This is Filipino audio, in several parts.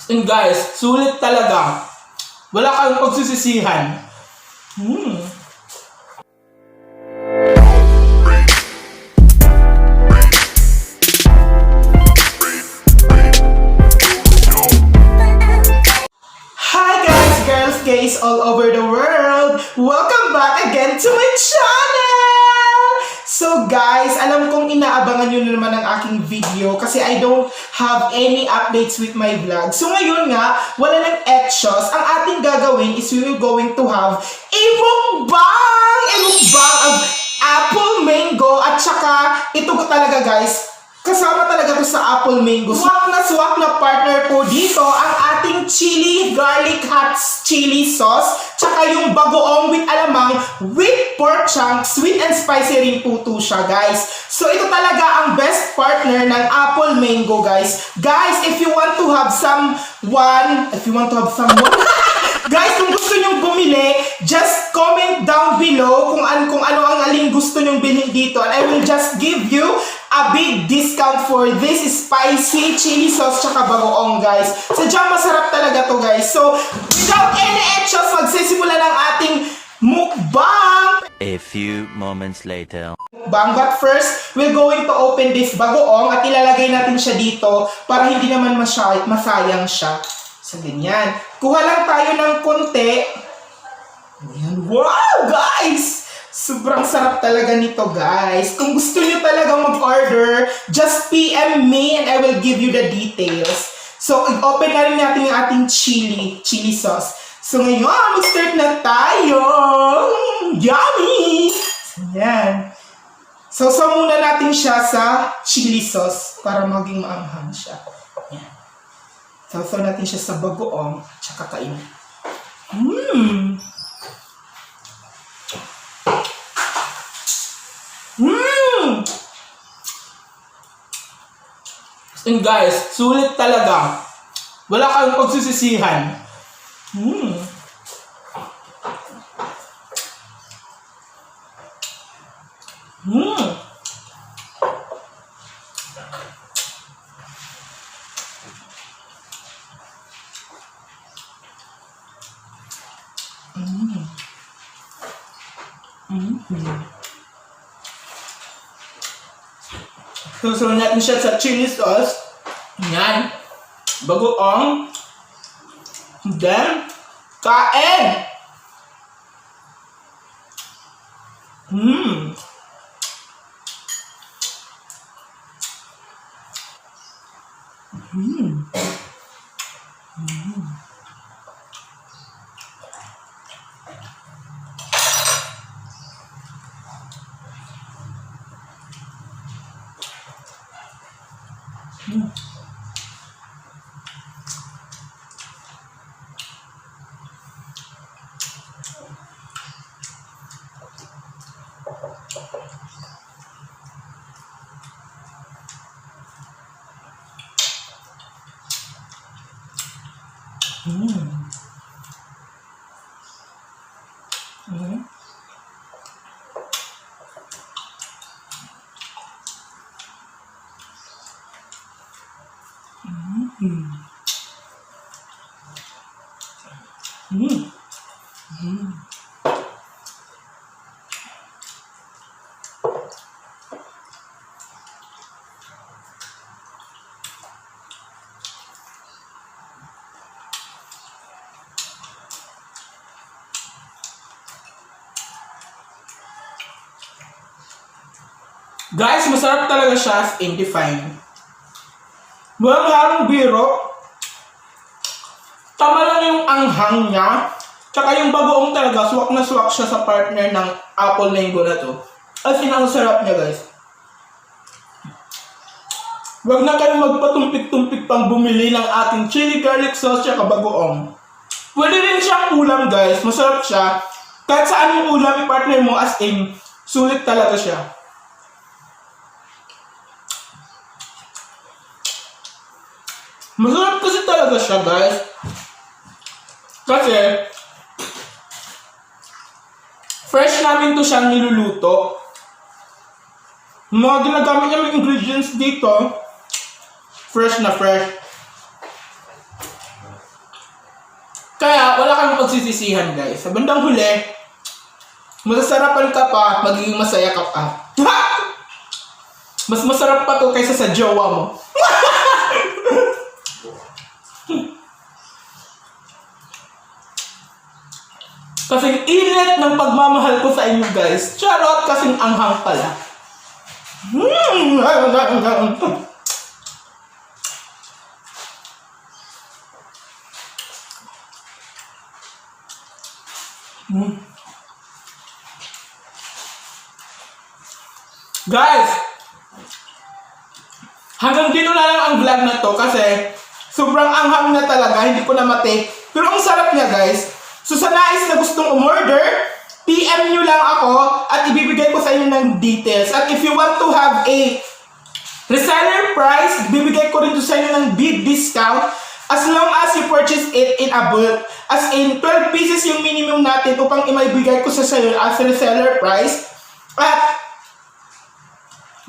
And guys, sulit talaga. Wala kang pagsisisihan. Hi guys, girls, gays all over the world. Welcome back again to my channel! So guys, alam kong inaabangan nyo naman ang aking video kasi I don't have any updates with my vlog. So ngayon nga, wala ng extras. Ang ating gagawin is we will going to have a mukbang! A mukbang of apple mango at saka ito talaga guys, kasama talaga to sa apple mango. Swak na partner po dito ang ating chili garlic hot chili sauce tsaka yung bagoong with alamang with pork chunk, sweet and spicy rin po to siya guys. So ito talaga ang best partner ng apple mango guys. Guys, if you want to have someone guys, kung gusto nyong bumili, just comment down below kung ano ang aling gusto nyong bilhin dito and I will just give you a big discount for this spicy chili sauce tsaka bagoong guys. Sadyang masarap talaga to guys. So, without any extras, magsisimula ng ating mukbang. A few moments later. But first, we're going to open this bagoong at ilalagay natin siya dito para hindi naman masayang siya. So, ganyan. Kuha lang tayo ng konti. Ayan. Wow, guys! Sobrang sarap talaga nito, guys. Kung gusto niyo talaga mag-order, just PM me and I will give you the details. So, open na rin natin yung ating chili sauce. So, ngayon, mag-start na tayo. Yummy! Ayan. So, muna natin siya sa chili sauce para maging maanghang siya. Ayan. Sausaw natin siya sa bagoong at saka kainin. And guys, sulit talaga. Wala kang pagsisisihan. Susunod natin siya sa chili sauce. Yan. Bagoong. Then, kain! Guys, masarap talaga siya as in define. Walang halong biro. Tama lang yung anghang niya. Tsaka yung bagoong talaga, swak na swak siya sa partner ng apple mango na to. As in, ang sarap niya guys. Huwag na kayong magpatumpik-tumpik pang bumili ng ating chili garlic sauce tsaka bagoong. Pwede rin siyang ulam guys, masarap siya. Kahit sa anong ulam, i-partner mo as in, sulit talaga siya. Masarap kasi talaga siya guys. Kasi fresh namin to siyang niluluto. Mga ginagamit namin ingredients dito Fresh na fresh. Kaya, wala kang pagsisisihan, guys. Sa bandang huli, masasarapan ka pa, magiging masaya ka pa. Mas masarap pa to kaysa sa jowa mo. Kasing init ng pagmamahal ko sa inyo, guys. Charot, kasing anghang pala. Guys, hanggang dito na lang ang vlog na to kasi sobrang anghang na talaga, hindi ko na matake. Pero ang sarap niya, guys. So sa nais na gustong umorder, PM nyo lang ako at ibibigay ko sa inyo ng details. At if you want to have a reseller price, bibigay ko rin to sa inyo ng big discount as long as you purchase it in a bulk. As in, 12 pieces yung minimum natin upang imaibigay ko sa seller as reseller price. At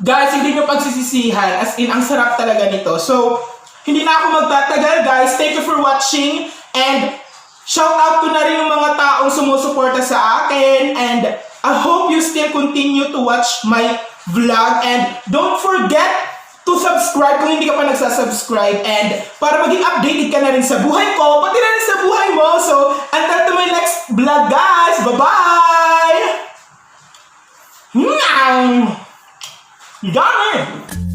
guys, hindi nyo pagsisisihan. As in, ang sarap talaga nito. So, hindi na ako magtatagal, guys. Thank you for watching. And shout out ko na rin yung mga taong sumusuporta sa akin. And I hope you still continue to watch my vlog. And don't forget to subscribe kung hindi ka pa nagsasubscribe. And para maging updated ka na rin sa buhay ko, pati na rin sa buhay mo. So, until to my next vlog, guys. Bye-bye! Dami!